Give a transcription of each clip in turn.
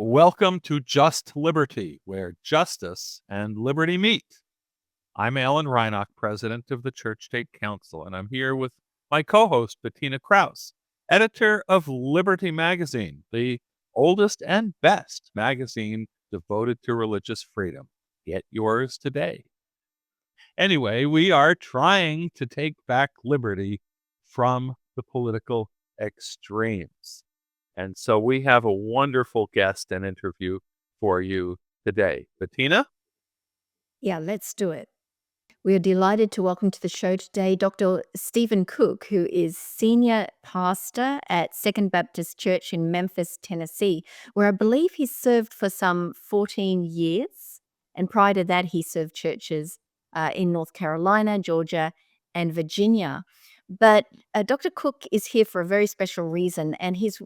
Welcome to Just Liberty, where justice and liberty meet. I'm Alan Reinach, president of the Church State Council, and I'm here with my co host, Bettina Krause, editor of Liberty Magazine, the oldest and best magazine devoted to religious freedom. Get yours today. Anyway, we are trying to take back liberty from the political extremes. And so we have a wonderful guest and interview for you today. Bettina? Yeah, let's do it. We are delighted to welcome to the show today Dr. Stephen Cook, who is senior pastor at Second Baptist Church in Memphis, Tennessee, where I believe he served for some 14 years. And prior to that, he served churches in North Carolina, Georgia, and Virginia. But Dr. Cook is here for a very special reason, and he's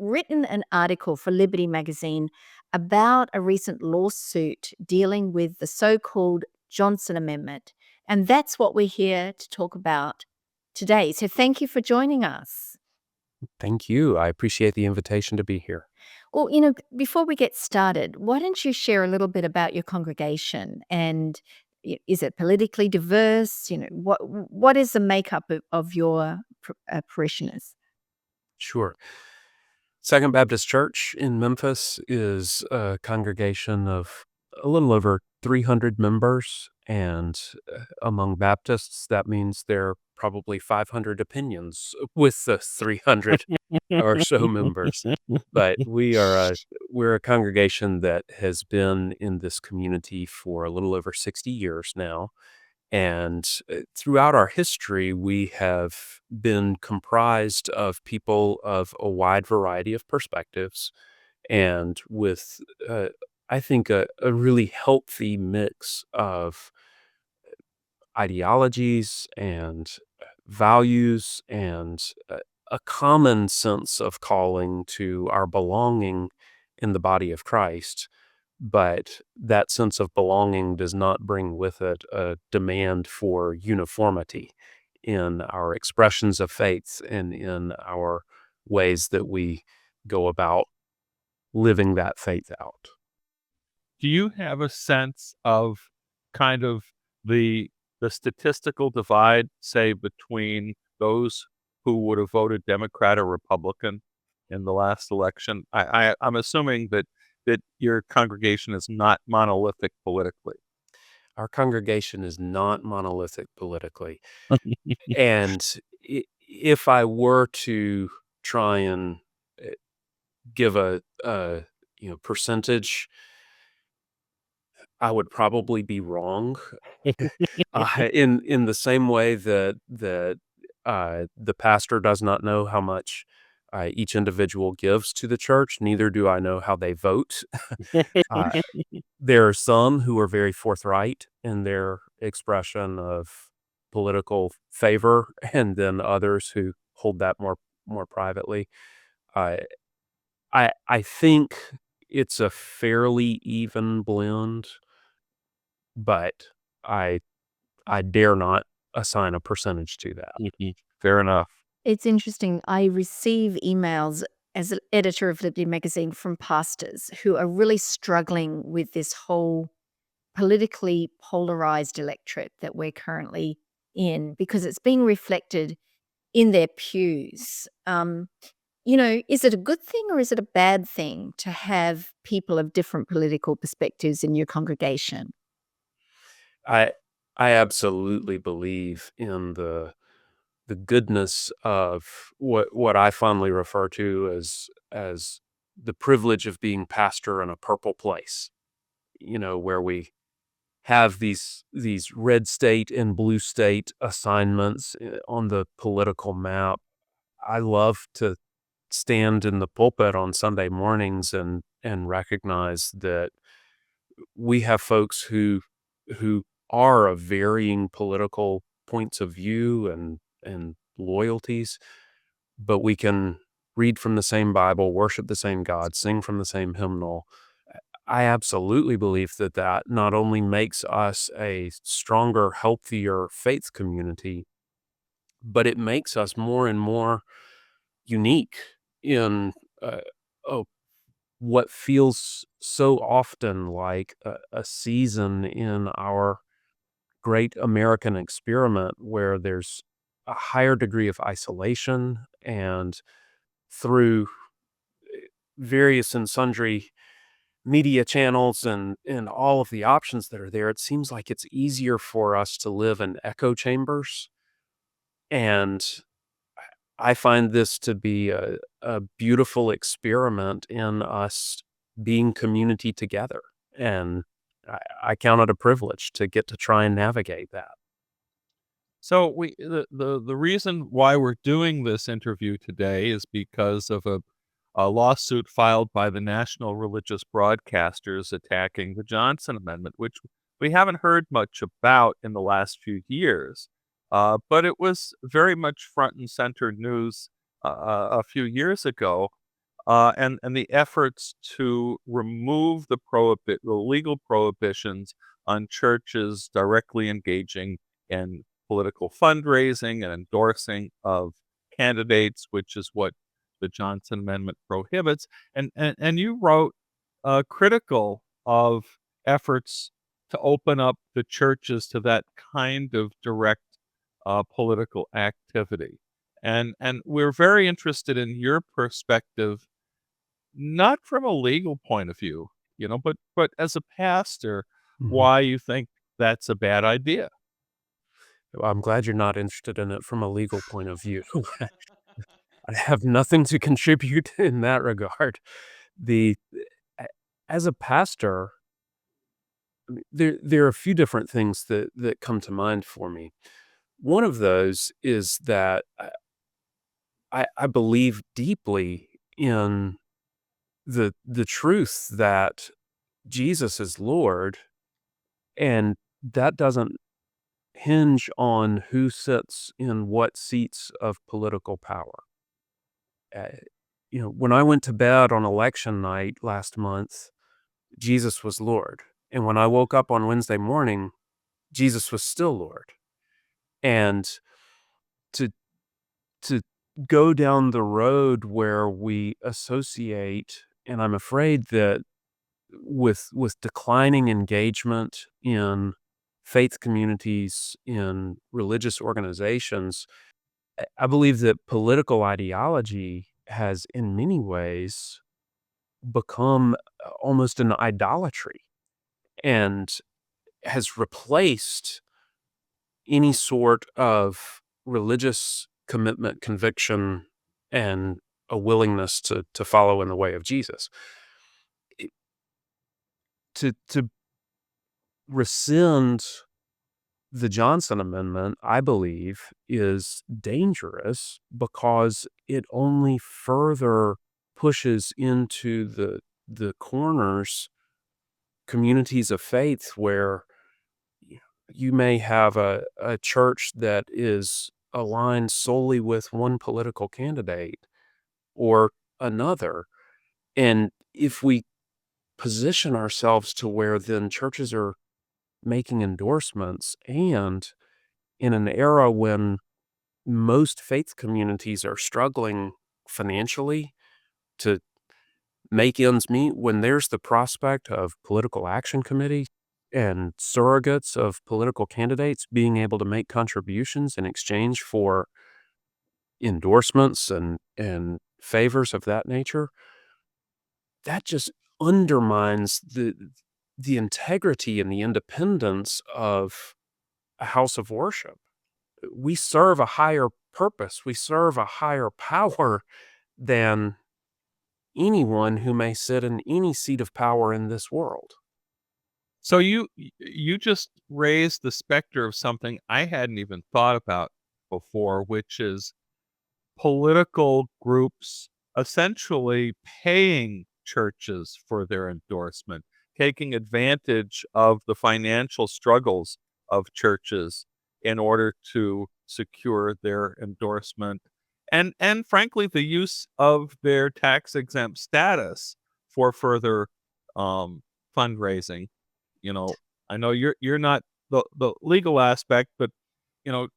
written an article for Liberty Magazine about a recent lawsuit dealing with the so-called Johnson Amendment. And that's what we're here to talk about today. So thank you for joining us. Thank you. I appreciate the invitation to be here. Well, before we get started, why don't you share a little bit about your congregation and is it politically diverse? What is the makeup of your parishioners? Sure. Second Baptist Church in Memphis is a congregation of a little over 300 members, and among Baptists, that means there are probably 500 opinions with the 300 or so members. But we're a congregation that has been in this community for a little over 60 years now. And throughout our history, we have been comprised of people of a wide variety of perspectives and with, I think, a really healthy mix of ideologies and values and a common sense of calling to our belonging in the body of Christ. But that sense of belonging does not bring with it a demand for uniformity in our expressions of faith and in our ways that we go about living that faith out. Do you have a sense of kind of the statistical divide, say, between those who would have voted Democrat or Republican in the last election? I'm assuming that your congregation is not monolithic politically. Our congregation is not monolithic politically. And if I were to try and give a percentage, I would probably be wrong. In the same way that the pastor does not know how much each individual gives to the church, neither do I know how they vote. Uh, there are some who are very forthright in their expression of political favor, and then others who hold that more privately. Uh, I think it's a fairly even blend, but I dare not assign a percentage to that. Fair enough. It's interesting. I receive emails as an editor of Liberty Magazine from pastors who are really struggling with this whole politically polarized electorate that we're currently in because it's being reflected in their pews. Is it a good thing or is it a bad thing to have people of different political perspectives in your congregation? I absolutely believe in the goodness of what I fondly refer to as the privilege of being pastor in a purple place. Where we have these red state and blue state assignments on the political map. I love to stand in the pulpit on Sunday mornings and recognize that we have folks who are of varying political points of view and loyalties, but we can read from the same Bible, worship the same God, sing from the same hymnal. I absolutely believe that not only makes us a stronger, healthier faith community, but it makes us more and more unique in a what feels so often like a season in our great American experiment where there's a higher degree of isolation, and through various and sundry media channels and all of the options that are there, it seems like it's easier for us to live in echo chambers. And I find this to be a beautiful experiment in us being community together. And I count it a privilege to get to try and navigate that. So the reason why we're doing this interview today is because of a lawsuit filed by the national religious broadcasters attacking the Johnson Amendment, which we haven't heard much about in the last few years. But it was very much front and center news a few years ago, and the efforts to remove the legal prohibitions on churches directly engaging in political fundraising and endorsing of candidates, which is what the Johnson Amendment prohibits. And you wrote critical of efforts to open up the churches to that kind of direct political activity. And we're very interested in your perspective, not from a legal point of view, but as a pastor, Mhm. why you think that's a bad idea. Well, I'm glad you're not interested in it from a legal point of view. I have nothing to contribute in that regard. The a As a pastor, I mean, there are a few different things that come to mind for me. One of those is that I believe deeply in the truth that Jesus is Lord, and that doesn't hinge on who sits in what seats of political power. Uh, when I went to bed on election night last month, Jesus was Lord. And when I woke up on Wednesday morning, Jesus was still Lord. And to to go down the road where we associate, and I'm afraid that with declining engagement in faith communities, in religious organizations, I believe that political ideology has in many ways become almost an idolatry, and has replaced any sort of religious commitment, conviction, and a willingness to follow in the way of Jesus. It- to rescind the Johnson Amendment, I believe, is dangerous because it only further pushes into the corners communities of faith where you may have a church that is aligned solely with one political candidate or another. And if we position ourselves to where then churches are making endorsements, and in an era when most faith communities are struggling financially to make ends meet, when there's the prospect of political action committee and surrogates of political candidates being able to make contributions in exchange for endorsements and favors of that nature, that just undermines the integrity and the independence of a house of worship. We serve a higher purpose. We serve a higher power than anyone who may sit in any seat of power in this world. So you just raised the specter of something I hadn't even thought about before, which is political groups essentially paying churches for their endorsement, taking advantage of the financial struggles of churches in order to secure their endorsement, and frankly the use of their tax exempt status for further um, fundraising. You know, I know you're not the legal aspect, but you know,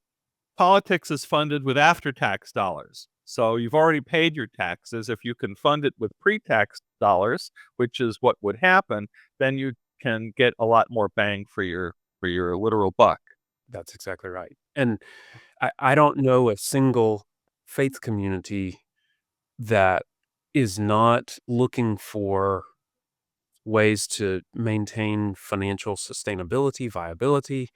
politics is funded with after tax dollars. So you've already paid your taxes. If you can fund it with pre tax dollars, which is what would happen, then you can get a lot more bang for your literal buck. That's exactly right. And I don't know a single faith community that is not looking for ways to maintain financial sustainability, viability.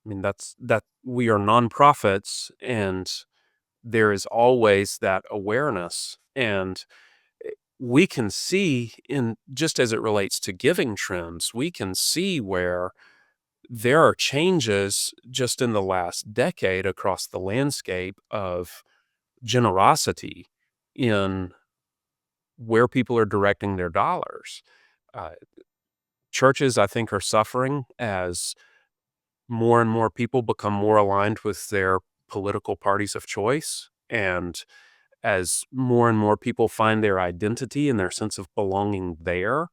I mean, that we are nonprofits, and there is always that awareness. And we can see, in just as it relates to giving trends, we can see where there are changes just in the last decade across the landscape of generosity in where people are directing their dollars. Uh, Churches, I think, are suffering as more and more people become more aligned with their political parties of choice, and as more and more people find their identity and their sense of belonging there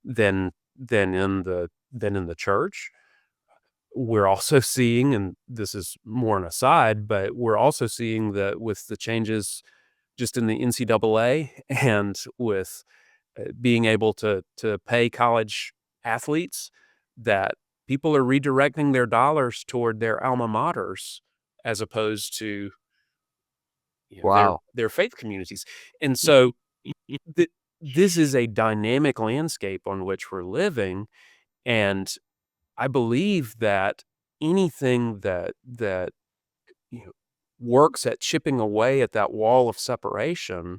than in the church. We're also seeing, and this is more an aside, but we're also seeing that with the changes just in the NCAA and with being able to pay college athletes, that people are redirecting their dollars toward their alma maters as opposed to, Wow. their faith communities. And so this is a dynamic landscape on which we're living, and I believe that anything that you know, works at chipping away at that wall of separation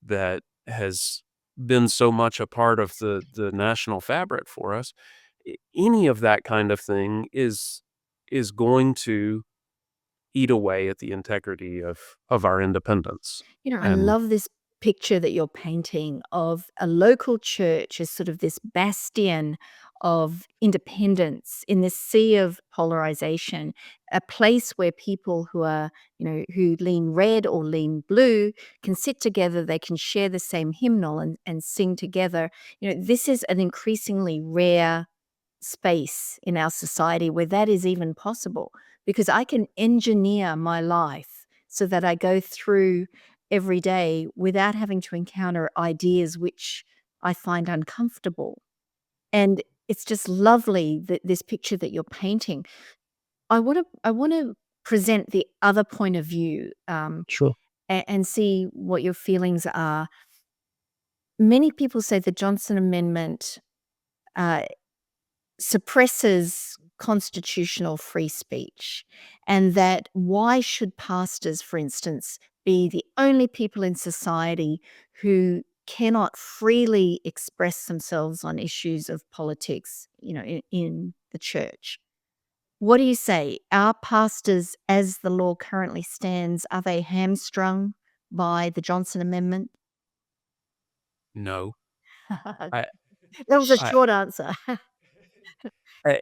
that has been so much a part of the national fabric for us, any of that kind of thing is going to eat away at the integrity of our independence. I And love this picture that you're painting of a local church as sort of this bastion of independence in this sea of polarization, a place where people who are, who lean red or lean blue can sit together, they can share the same hymnal and sing together. This is an increasingly rare space in our society where that is even possible, because I can engineer my life so that I go through every day without having to encounter ideas which I find uncomfortable. And it's just lovely that this picture that you're painting. I want to present the other point of view, sure. and see what your feelings are. Many people say the Johnson Amendment uh, suppresses constitutional free speech, and that why should pastors, for instance, be the only people in society who cannot freely express themselves on issues of politics, in the church? What do you say? Are pastors, as the law currently stands, are they hamstrung by the Johnson Amendment? No. That I was a I short answer. I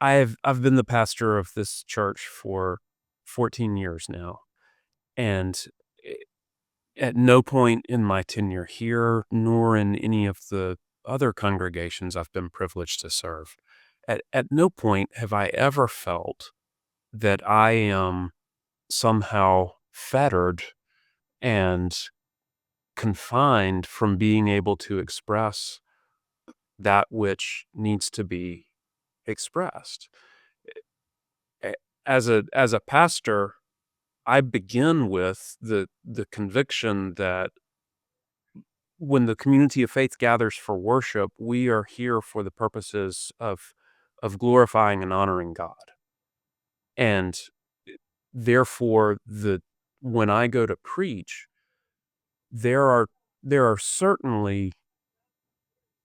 I I've been the pastor of this church for 14 years now, and at no point in my tenure here, nor in any of the other congregations I've been privileged to serve, at no point have I ever felt that I am somehow fettered and confined from being able to express that which needs to be expressed. A- as a pastor, I begin with the conviction that when the community of faith gathers for worship, we are here for the purposes of glorifying and honoring God. And therefore, the when I go to preach, there are there are certainly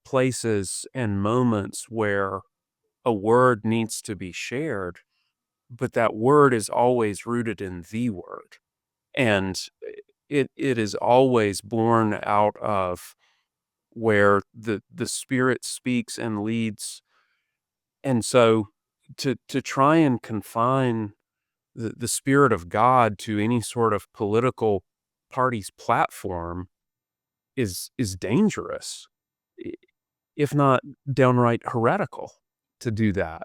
places and moments where a word needs to be shared, but that word is always rooted in the word. And it is always born out of where the Spirit speaks and leads. And so to try and confine the Spirit of God to any sort of political party's platform is dangerous, i- if not downright heretical to do that.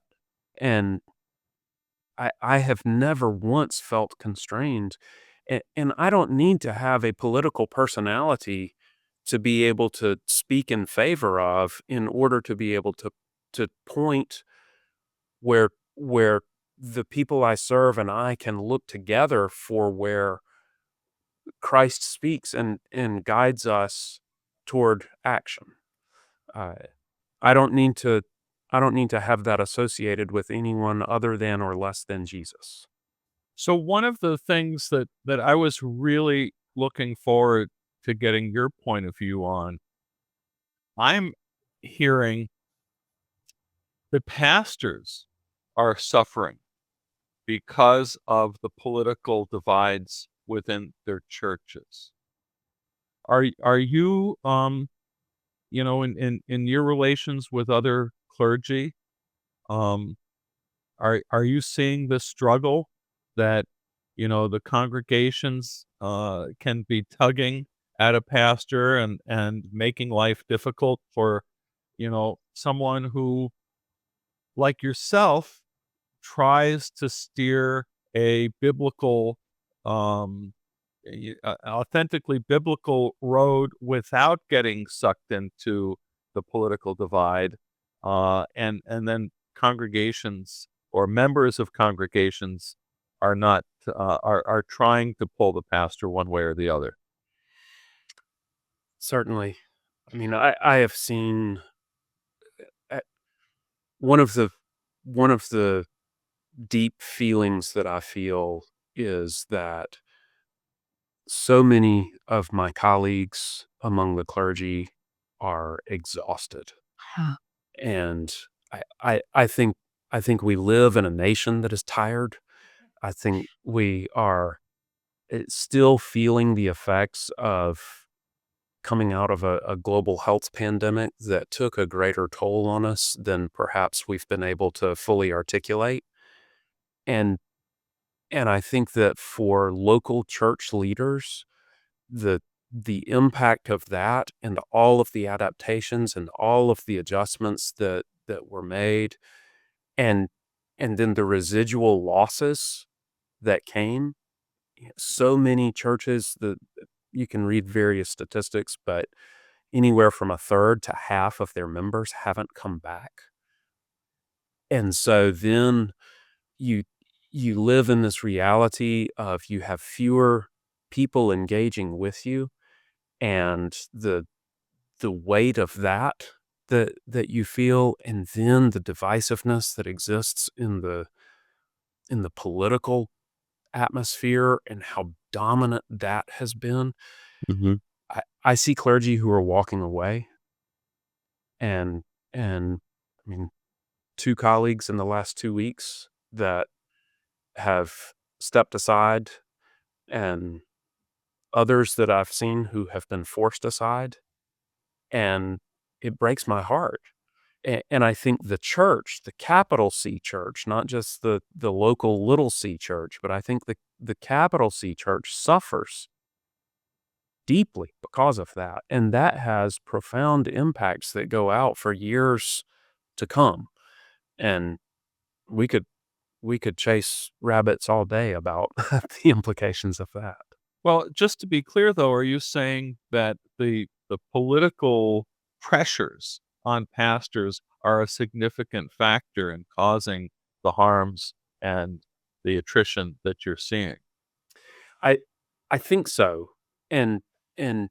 And I have never once felt constrained. And I don't need to have a political personality to be able to speak in favor of, in order to be able to point where the people I serve and I can look together for where Christ speaks and guides us toward action. Uh, I don't need to I don't need to have that associated with anyone other than or less than Jesus. So one of the things that I was really looking forward to getting your point of view on, I'm hearing that pastors are suffering because of the political divides within their churches. Are you in your relations with other clergy, um are you seeing the struggle that, the congregations, can be tugging at a pastor and making life difficult for, someone who, like yourself, tries to steer a biblical, um, authentically biblical road without getting sucked into the political divide, and then congregations or members of congregations are not are trying to pull the pastor one way or the other. Certainly. I mean, I have seen uh, one of the one of the deep feelings that I feel is that so many of my colleagues among the clergy are exhausted. Huh. And I think we live in a nation that is tired. I think we are still feeling the effects of coming out of a global health pandemic that took a greater toll on us than perhaps we've been able to fully articulate. And and I think that for local church leaders, the the impact of that and all of the adaptations and all of the adjustments that were made, and then the residual losses that came. So many churches, that you can read various statistics, but anywhere from a third to half of their members haven't come back. And so then you you live in this reality of you have fewer people engaging with you, and the weight of that you feel, and then the divisiveness that exists in the political atmosphere and how dominant that has been. Mhm. I see clergy who are walking away, and I mean, 2 colleagues in the last 2 weeks that have stepped aside, and others that I've seen who have been forced aside, and it breaks my heart. And I think the church, the capital C church, not just the local little c church, but I think the capital C church suffers deeply because of that, and that has profound impacts that go out for years to come. And we could we could chase rabbits all day about the implications of that. Well, just to be clear though, are you saying that the political pressures on pastors are a significant factor in causing the harms and the attrition that you're seeing? I I think so, and and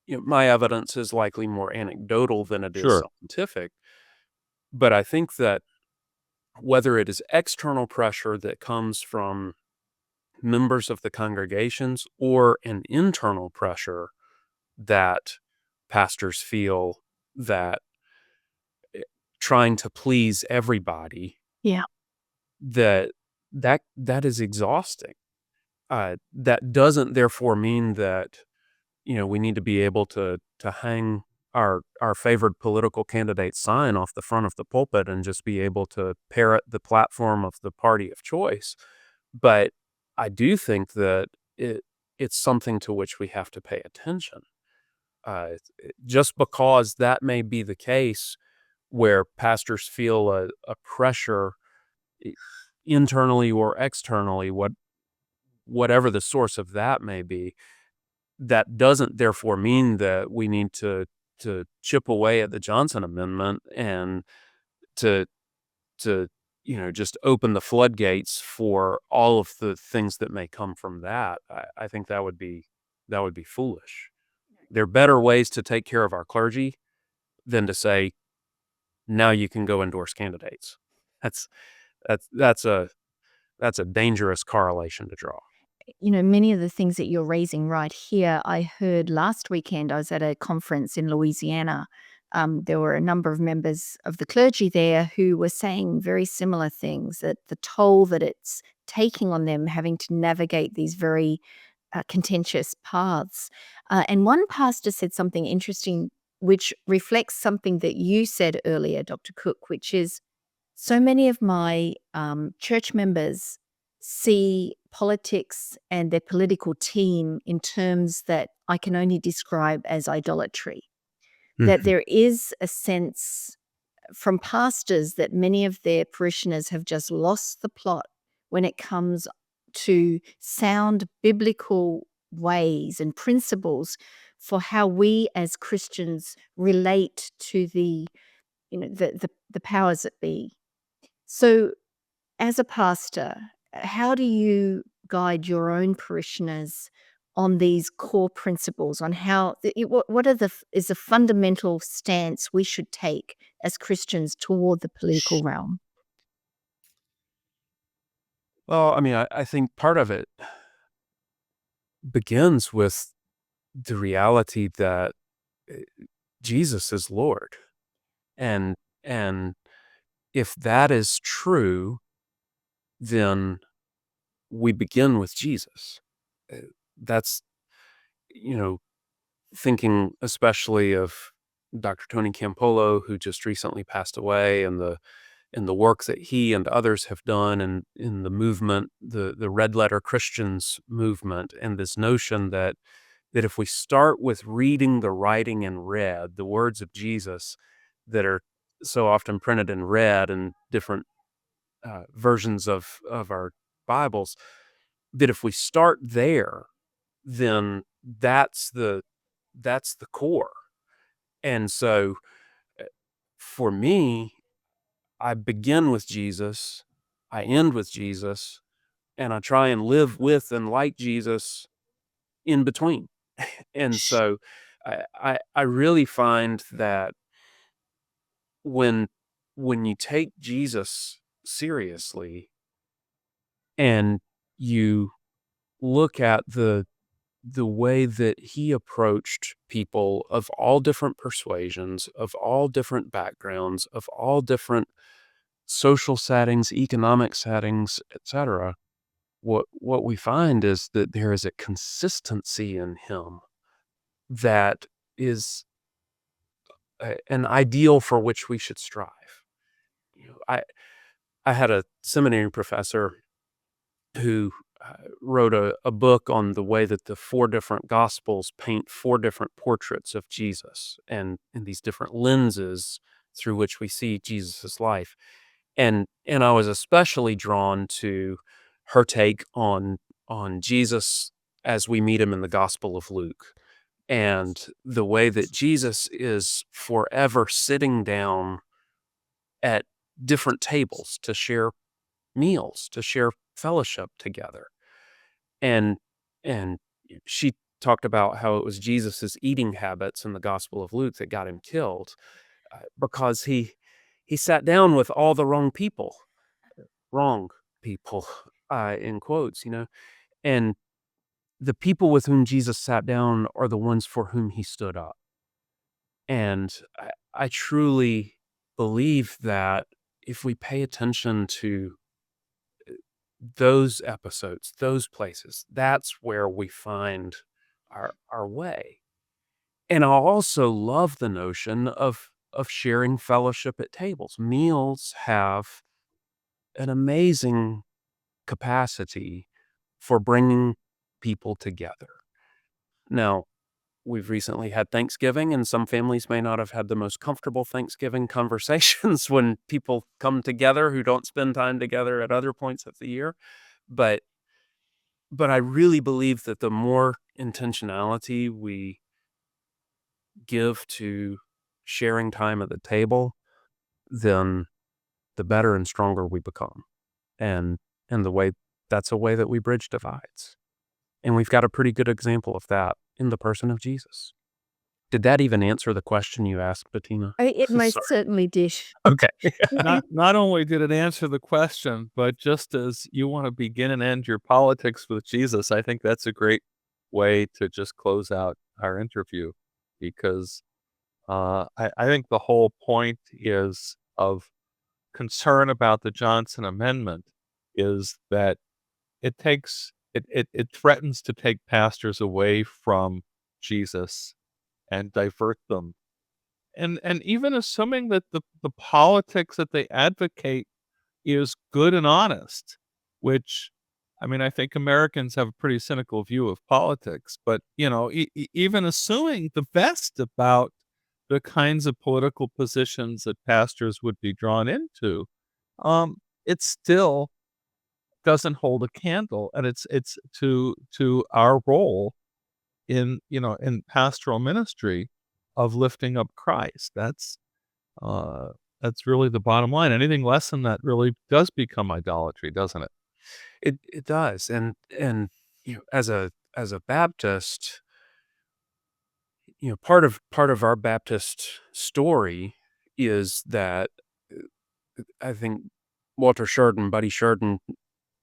my evidence is likely more anecdotal than it is Sure. scientific, but I think that whether it is external pressure that comes from members of the congregations or an internal pressure that pastors feel, that trying to please everybody, Yeah. that that is exhausting. That doesn't therefore mean that we need to be able to hang our favored political candidate sign off the front of the pulpit and just be able to parrot the platform of the party of choice. But I do think that it's something to which we have to pay attention. Just because that may be the case, where pastors feel a pressure, i- internally or externally, whatever the source of that may be, that doesn't therefore mean that we need to chip away at the Johnson Amendment and to just open the floodgates for all of the things that may come from that. I think that would be foolish. There are better ways to take care of our clergy than to say, now you can go endorse candidates. That's that's a dangerous correlation to draw. Many of the things that you're raising right here, I heard last weekend. I was at a conference in Louisiana. There were a number of members of the clergy there who were saying very similar things, that the toll that it's taking on them having to navigate these very contentious paths. And one pastor said something interesting, which reflects something that you said earlier, Dr. Cook, which is so many of my church members see politics and their political team in terms that I can only describe as idolatry. That there is a sense from pastors that many of their parishioners have just lost the plot when it comes to sound biblical ways and principles for how we as Christians relate to the powers that be. So, as a pastor, how do you guide your own parishioners on these core principles, on how what is the fundamental stance we should take as Christians toward the political realm? Well, I mean, I think part of it begins with the reality that uh, Jesus is Lord. And and if that is true, then we begin with Jesus. That's, you know, thinking especially of Dr. Tony Campolo, who just recently passed away, and the work that he and others have done in the movement, the Red Letter Christians movement, and this notion that if we start with reading the writing in red, the words of Jesus that are so often printed in red in different versions of our Bibles, that if we start there, then that's the core. And so, uh, for me, I begin with Jesus, I end with Jesus, and I try and live with and like Jesus in between. And so, I really find that when you take Jesus seriously and you look at the way that he approached people of all different persuasions, of all different backgrounds, of all different social settings, economic settings, etc., what we find is that there is a consistency in him that is an ideal for which we should strive. I had a seminary professor who wrote a book on the way that the four different gospels paint four different portraits of Jesus, and in these different lenses through which we see Jesus's life. And I was especially drawn to her take on Jesus as we meet him in the Gospel of Luke, and the way that Jesus is forever sitting down at different tables to share meals, to share fellowship together. And and she talked about how it was Jesus's eating habits in the Gospel of Luke that got him killed, because he sat down with all the wrong people, in quotes, and the people with whom Jesus sat down are the ones for whom he stood up. And I truly believe that if we pay attention to those episodes, those places, that's where we find our way. And I also love the notion of sharing fellowship at tables. Meals have an amazing capacity for bringing people together. Now, we've recently had Thanksgiving, and some families may not have had the most comfortable Thanksgiving conversations when people come together who don't spend time together at other points of the year. But I really believe that the more intentionality we give to sharing time at the table, then the better and stronger we become. And that's a way that we bridge divides. And we've got a pretty good example of that in the person of Jesus. Did that even answer the question you asked, Bettina? It most Sorry. certainly did. Okay. Not only did it answer the question, but just as you want to begin and end your politics with Jesus, I think that's a great way to just close out our interview, because I think the whole point is of concern about the Johnson Amendment is that it threatens to take pastors away from Jesus and divert them. And even assuming that the politics that they advocate is good and honest, which, I mean, I think Americans have a pretty cynical view of politics, but, even assuming the best about the kinds of political positions that pastors would be drawn into, it still doesn't hold a candle, and it's to our role in pastoral ministry of lifting up Christ. Uh, that's really the bottom line. Anything less than that really does become idolatry, doesn't it? It does. And as a Baptist, part of our Baptist story is that I think Walter Sheridan, Buddy Sheridan,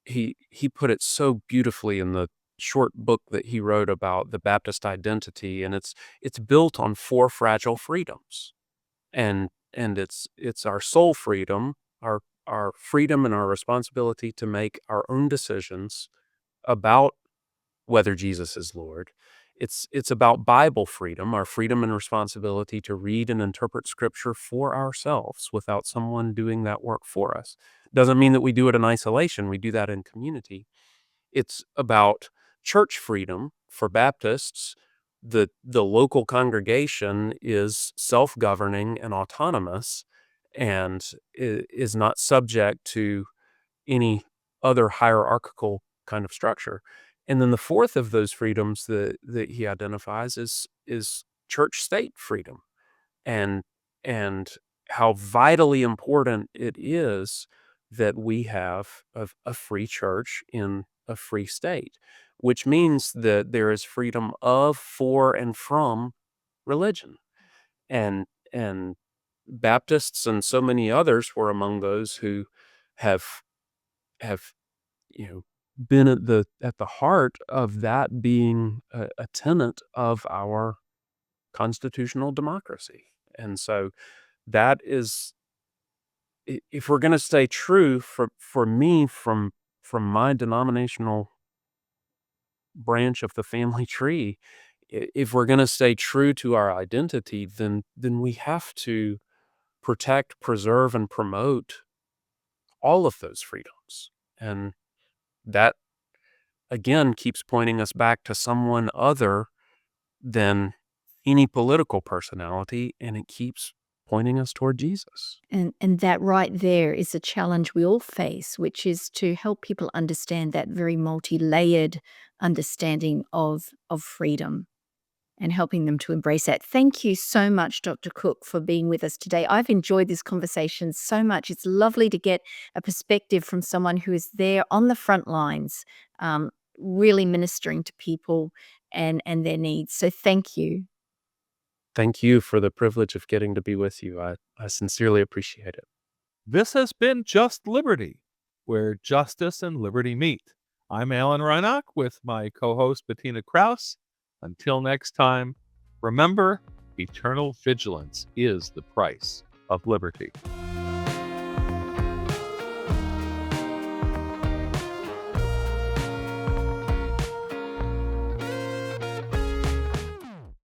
he put it so beautifully in the short book that he wrote about the Baptist identity, and it's built on four fragile freedoms. And it's our soul freedom, our freedom and our responsibility to make our own decisions about whether Jesus is Lord. It's about Bible freedom, our freedom and responsibility to read and interpret Scripture for ourselves without someone doing that work for us. Doesn't mean that we do it in isolation. We do that in community. It's about church freedom for Baptists. The local congregation is self-governing and autonomous and is not subject to any other hierarchical kind of structure. And then the fourth of those freedoms that he identifies is church state freedom, and and how vitally important it is that we have a free church in a free state, which means that there is freedom of, for, and from religion. And Baptists and so many others were among those who have have been at the heart of that being a tenet of our constitutional democracy. And so that is, if we're going to stay true for me from my denominational branch of the family tree, if we're going to stay true to our identity, then we have to protect, preserve, and promote all of those freedoms. And that, again, keeps pointing us back to someone other than any political personality, and it keeps pointing us toward Jesus. And that right there is a challenge we all face, which is to help people understand that very multi-layered understanding of freedom and helping them to embrace that. Thank you so much, Dr. Cook, for being with us today. I've enjoyed this conversation so much. It's lovely to get a perspective from someone who is there on the front lines, really ministering to people and their needs. So thank you. Thank you for the privilege of getting to be with you. I sincerely appreciate it. This has been Just Liberty, where justice and liberty meet. I'm Alan Reinach with my co-host Bettina Krause. Until next time, remember, eternal vigilance is the price of liberty.